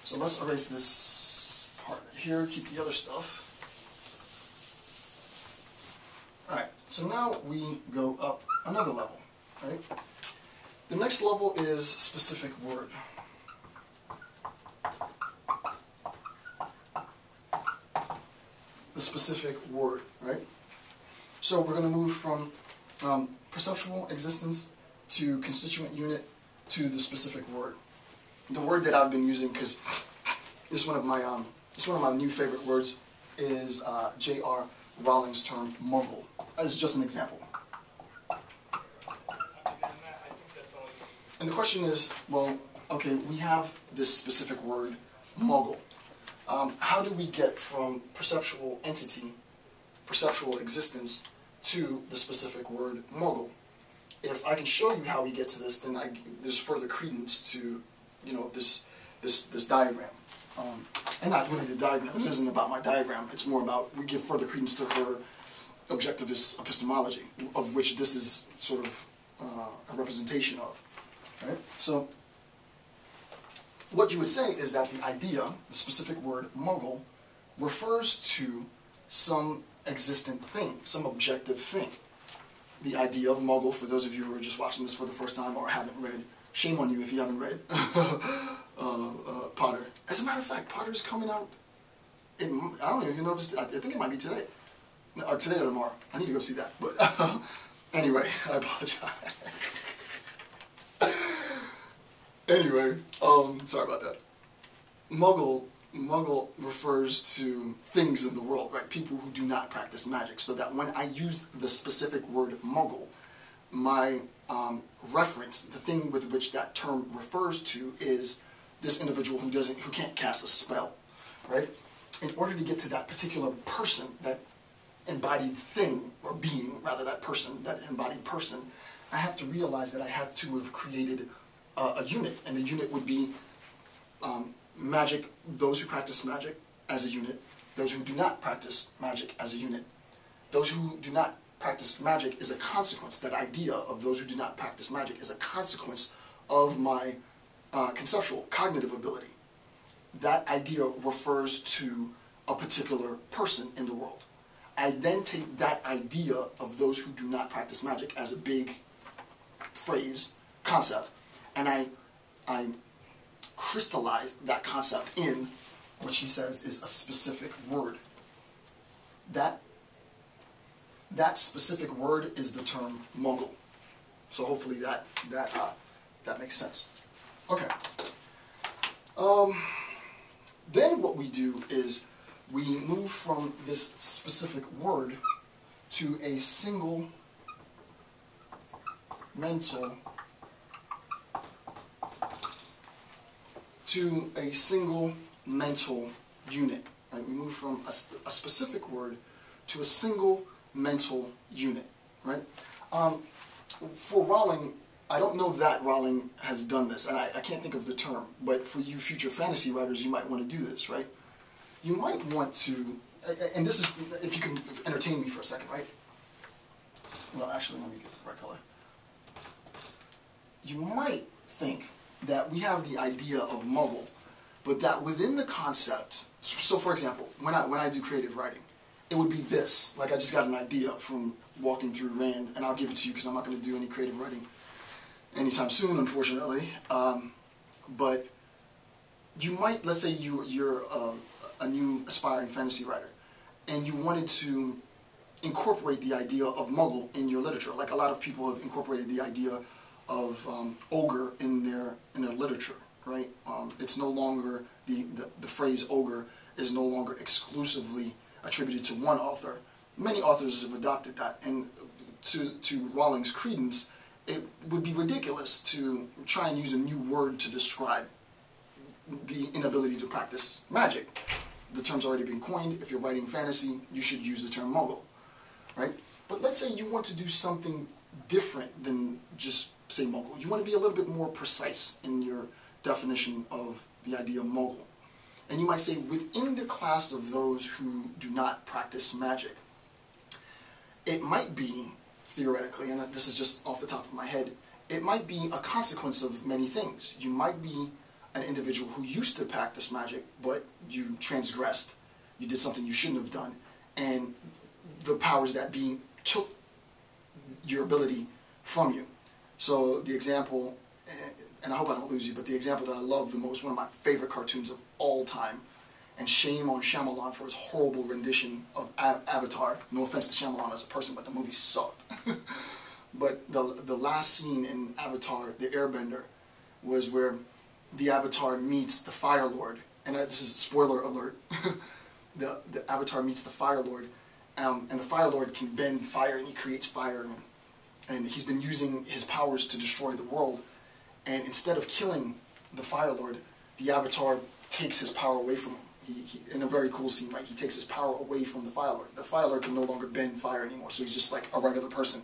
So let's erase this part here, keep the other stuff. Alright, so now we go up another level, right? The next level is specific word. The specific word, right? So we're going to move from perceptual existence to constituent unit to the specific word. The word that I've been using, because it's one of my new favorite words, is J.R. Rolling's term muggle. As just an example. And the question is, well, okay, we have this specific word, muggle. How do we get from perceptual entity, perceptual existence, to the specific word muggle? If I can show you how we get to this, then there's further credence to, you know, this diagram. And not really the diagram. It isn't about my diagram. It's more about we give further credence to her Objectivist epistemology, of which this is sort of a representation of. Right? So, what you would say is that the idea, the specific word muggle, refers to some existent thing, some objective thing. The idea of muggle, for those of you who are just watching this for the first time or haven't read, shame on you if you haven't read Potter. As a matter of fact, Potter's coming out, I don't even know if it's, I think it might be today. Or today or tomorrow. I need to go see that. But anyway, I apologize. Anyway, sorry about that. Muggle refers to things in the world, right? People who do not practice magic. So that when I use the specific word muggle, my reference, the thing with which that term refers to, is this individual who can't cast a spell, right? In order to get to that particular person, that embodied thing, or being, rather, that person, that embodied person, I have to realize that I have to have created a unit, and the unit would be magic, those who practice magic as a unit, those who do not practice magic as a unit. Those who do not practice magic is a consequence, that idea of those who do not practice magic is a consequence of my conceptual, cognitive ability. That idea refers to a particular person in the world. I then take that idea of those who do not practice magic as a big phrase, concept, and I crystallize that concept in what she says is a specific word. That specific word is the term muggle. So hopefully that makes sense. Okay. Then what we do is we move from this specific word to a single mental unit. Right? We move from a specific word to a single mental unit. Right? For Rowling, I don't know that Rowling has done this, and I can't think of the term, but for you future fantasy writers, you might want to do this, right? You might want to, and this is, if you can entertain me for a second, right? Well, actually, let me get the right color. You might think that we have the idea of muggle, but that within the concept, so for example, when I do creative writing, it would be this, like I just got an idea from walking through Rand, and I'll give it to you because I'm not going to do any creative writing anytime soon, unfortunately, but you might, let's say you're a new aspiring fantasy writer, and you wanted to incorporate the idea of muggle in your literature, like a lot of people have incorporated the idea of ogre in their literature, right? It's no longer, the phrase ogre is no longer exclusively attributed to one author. Many authors have adopted that, and to Rowling's credence, it would be ridiculous to try and use a new word to describe the inability to practice magic. The term's already been coined. If you're writing fantasy, you should use the term muggle, right? But let's say you want to do something different than just say muggle. You want to be a little bit more precise in your definition of the idea of muggle. And you might say, within the class of those who do not practice magic, it might be, theoretically, and this is just off the top of my head, it might be a consequence of many things. You might be an individual who used to practice magic, but you transgressed, you did something you shouldn't have done, and the powers that be took your ability from you. So the example, and I hope I don't lose you, but the example that I love the most, one of my favorite cartoons of all time, and shame on Shyamalan for his horrible rendition of Avatar. No offense to Shyamalan as a person, but the movie sucked. But the last scene in Avatar, the Airbender, was where the Avatar meets the Fire Lord. And this is a spoiler alert. The Avatar meets the Fire Lord, and the Fire Lord can bend fire, and he creates fire, and he's been using his powers to destroy the world. And instead of killing the Fire Lord, the Avatar takes his power away from him. He, in a very cool scene, right? He takes his power away from the Fire Lord. The Fire Lord can no longer bend fire anymore, so he's just like a regular person.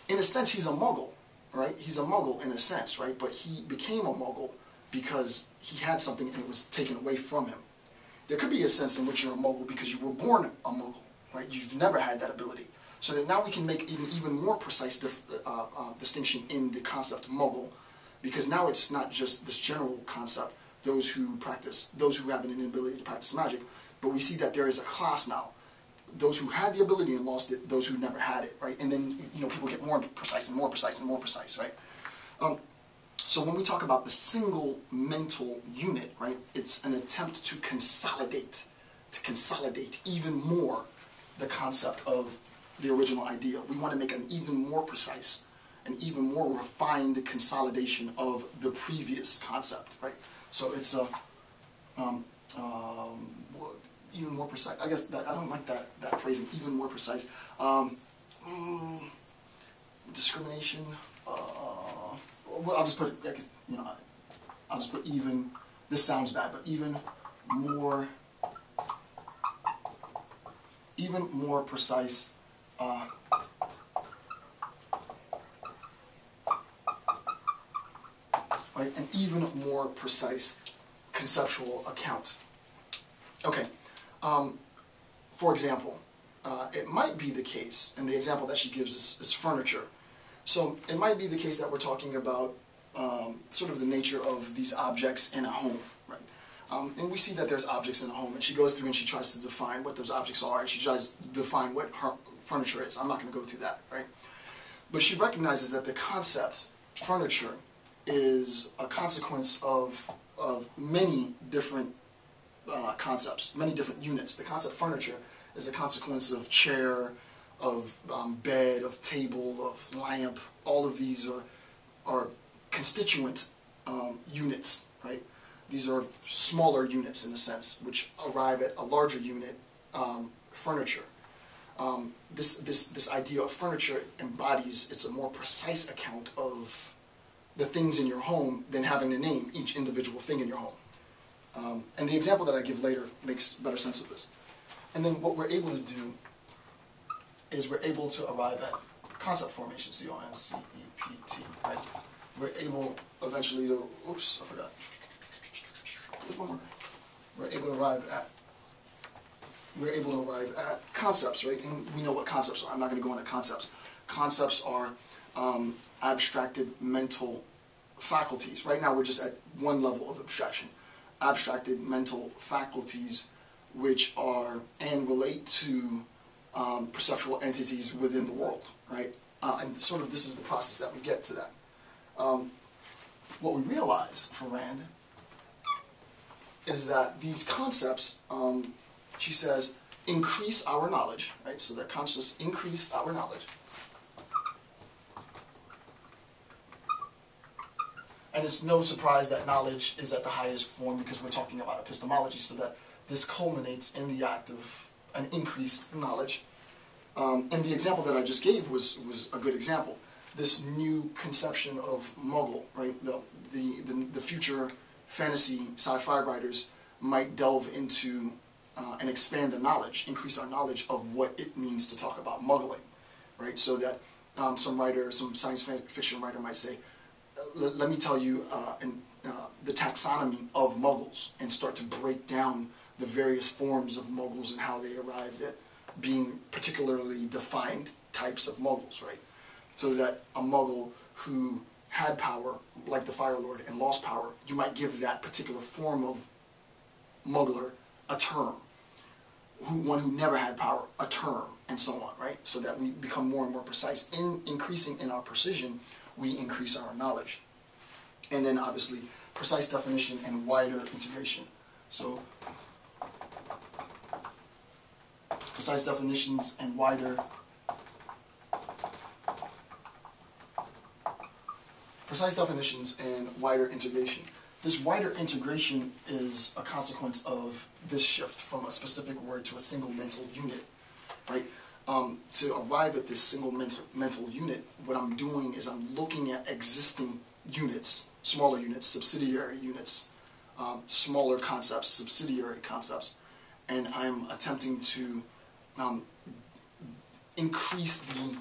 In a sense, he's a Muggle, right? He's a Muggle in a sense, right? But he became a Muggle because he had something and it was taken away from him. There could be a sense in which you're a Muggle because you were born a Muggle, right? You've never had that ability. So that now we can make an even more precise distinction in the concept Muggle, because now it's not just this general concept, those who have an inability to practice magic, but we see that there is a class now. Those who had the ability and lost it, those who never had it, right? And then, people get more precise and more precise and more precise, right? So when we talk about the single mental unit, right, it's an attempt to consolidate even more the concept of the original idea. We want to make an even more precise, an even more refined consolidation of the previous concept, right? So it's a even more precise. I guess I don't like that phrasing. Even more precise. Discrimination. Well, I'll just put I'll just put even. This sounds bad, but even more precise. Right, an even more precise conceptual account. Okay, for example, it might be the case, and the example that she gives is furniture. So it might be the case that we're talking about sort of the nature of these objects in a home, right? And we see that there's objects in a home, and she goes through and she tries to define what those objects are, and she tries to define what her furniture is. I'm not going to go through that, right? But she recognizes that the concept furniture is a consequence of many different concepts, many different units. The concept furniture is a consequence of chair, of bed, of table, of lamp. All of these are constituent units, right? These are smaller units in a sense, which arrive at a larger unit, furniture. This idea of furniture embodies, it's a more precise account of the things in your home than having to name each individual thing in your home. And the example that I give later makes better sense of this. And then what we're able to do is we're able to arrive at concept formation, C-O-N-C-E-P-T, right? We're able eventually to, oops, I forgot. There's one more. We're able to arrive at concepts, right? And we know what concepts are. I'm not going to go into concepts. Concepts are abstracted mental faculties. Right now we're just at one level of abstraction. Abstracted mental faculties which are and relate to perceptual entities within the world, right? And sort of this is the process that we get to that. What we realize for Rand is that these concepts, she says, increase our knowledge, right? So that consciousness increase our knowledge. And it's no surprise that knowledge is at the highest form because we're talking about epistemology, so that this culminates in the act of an increased knowledge. And the example that I just gave was a good example. This new conception of Muggle, right? The future fantasy sci-fi writers might delve into and expand the knowledge, increase our knowledge of what it means to talk about Muggling, right? So that some science fiction writer might say, let me tell you the taxonomy of Muggles, and start to break down the various forms of Muggles and how they arrived at being particularly defined types of Muggles, right? So that a Muggle who had power, like the Fire Lord, and lost power, you might give that particular form of muggler a term. One who never had power, a term, and so on, right? So that we become more and more precise. In increasing in our precision, we increase our knowledge. And then obviously, precise definition and wider integration. So, precise definitions and wider integration. This wider integration is a consequence of this shift from a specific word to a single mental unit, right? To arrive at this single mental unit, what I'm doing is I'm looking at existing units, smaller units, subsidiary units, smaller concepts, subsidiary concepts, and I'm attempting to increase the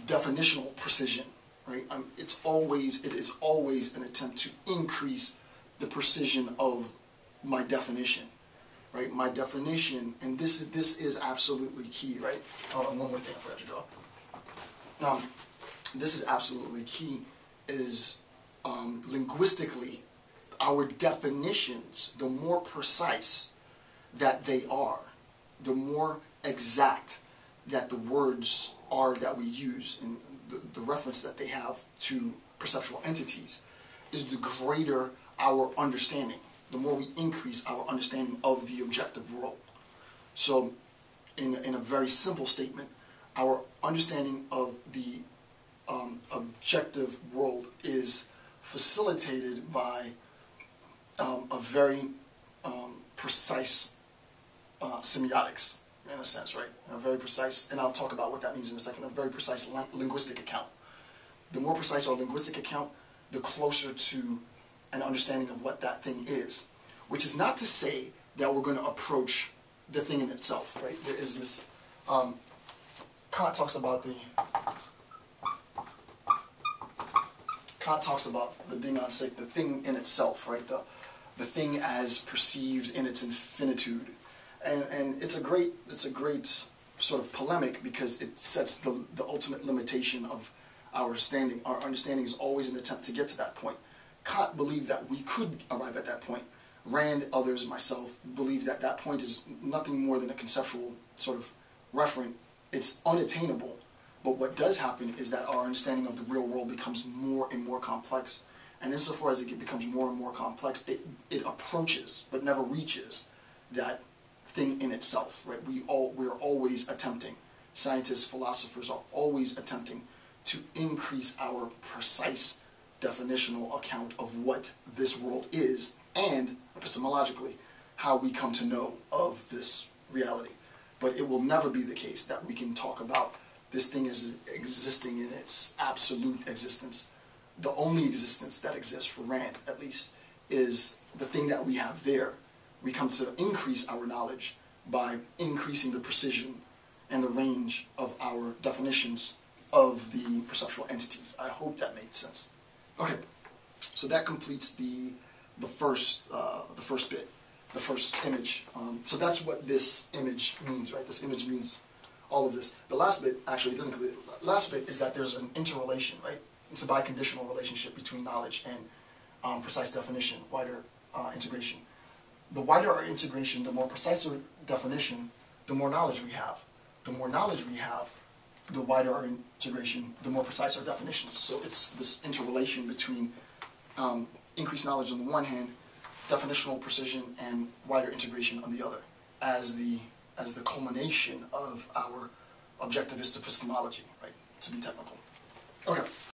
definitional precision. Right? It is always an attempt to increase the precision of my definition, right? My definition, and this is absolutely key, right? Oh, and one more thing I forgot to draw. This is absolutely key. Is linguistically, our definitions, the more precise that they are, the more exact that the words are that we use, and the reference that they have to perceptual entities, is the greater our understanding, the more we increase our understanding of the objective world. So, in a very simple statement, our understanding of the objective world is facilitated by a very precise semiotics, in a sense, right? A very precise, and I'll talk about what that means in a second, a very precise linguistic account. The more precise our linguistic account, the closer to an understanding of what that thing is. Which is not to say that we're going to approach the thing in itself, right? There is this, Kant talks about the Ding an sich, the thing in itself, right? The thing as perceived in its infinitude. And it's a great sort of polemic, because it sets the ultimate limitation of our understanding. Our understanding is always an attempt to get to that point. Kant believed that we could arrive at that point. Rand, others, myself, believe that that point is nothing more than a conceptual sort of referent. It's unattainable. But what does happen is that our understanding of the real world becomes more and more complex. And insofar as it becomes more and more complex, it approaches, but never reaches, that thing in itself, right? We're always attempting, scientists, philosophers are always attempting to increase our precise definitional account of what this world is, and epistemologically, how we come to know of this reality. But it will never be the case that we can talk about this thing as existing in its absolute existence. The only existence that exists, for Rand at least, is the thing that we have there. We come to increase our knowledge by increasing the precision and the range of our definitions of the perceptual entities. I hope that made sense. Okay, so that completes the first bit, the first image. So that's what this image means, right? This image means all of this. The last bit actually doesn't complete it. The last bit is that there's an interrelation, right? It's a biconditional relationship between knowledge and precise definition, wider integration. The wider our integration, the more precise our definition, the more knowledge we have. The more knowledge we have, the wider our integration, the more precise our definitions. So it's this interrelation between increased knowledge on the one hand, definitional precision, and wider integration on the other, as the culmination of our objectivist epistemology, right? To be technical. Okay.